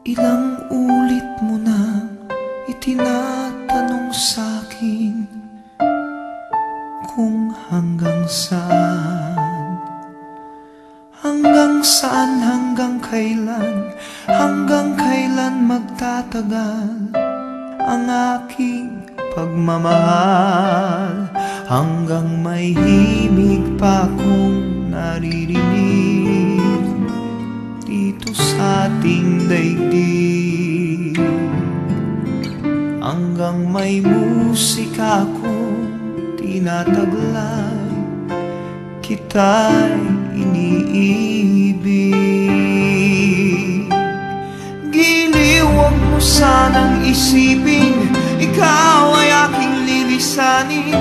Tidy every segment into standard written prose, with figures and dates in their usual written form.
Ilang ulit mo na itinatanong sa'kin kung hanggang saan, hanggang kailan magtatagal ang aking pagmamahal, hanggang may himig pa akong naririnig dito sa ating daigdig, hanggang may musika akong tinataglay, kita'y iniibig. Giliw, huwag mo sanang isipin ikaw ay aking lilisanin.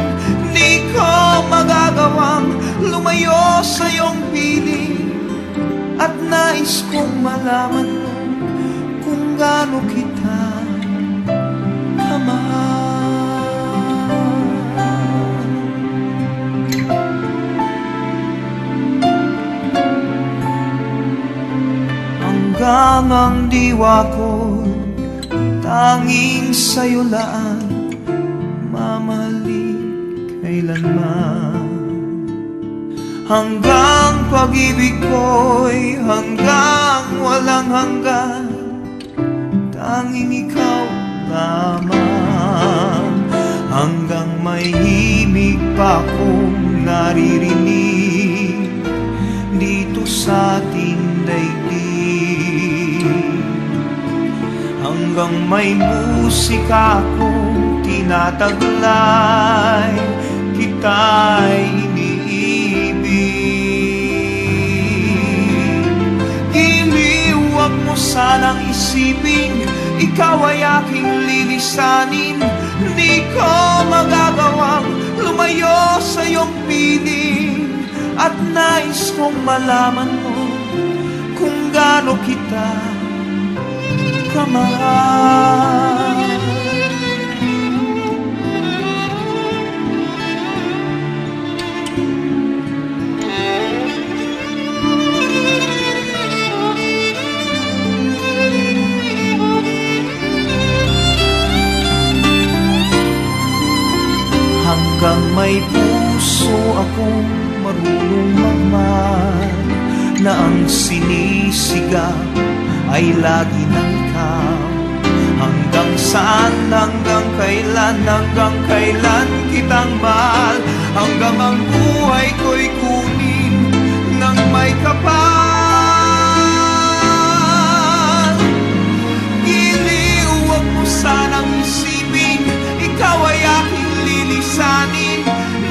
Di ko magagawang lumayo sa iyong piling, at nais kong malaman mo kung gaano kita kamahal. Hanggang ang diwa ko tanging sa'yo lang mamahalin kailanman, hanggang pag-ibig ko'y hanggang walang hanggan, tanging ikaw lamang, hanggang may himig pa akong naririnig dito sa ating daigdig, hanggang may musika akong tinataglay, kita'y iniibig. Giliw, huwag mo sanang isipin ikaw ay aking lilisanin. Di ko magagawang lumayo sa iyong piling, at nais kong malaman mo kung gaano kita kamahal. Hanggang may puso akong marunong magmahal, na ang sinisigaw ay lagi ng ikaw. Hanggang saan, hanggang kailan kitang mahal, hanggang ang buhay ko'y kunin ng may kapal. Giliw, huwag mo sanang isipin ikaw ay aking lilisanin.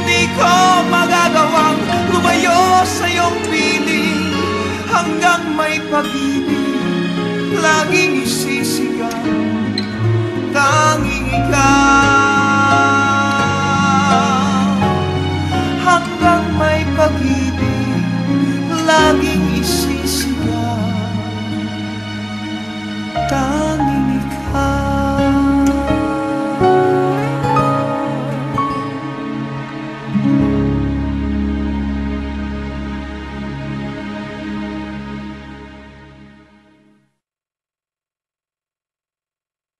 Di ko magagawang lumayo sa iyong piling, hanggang may pag-ibig laging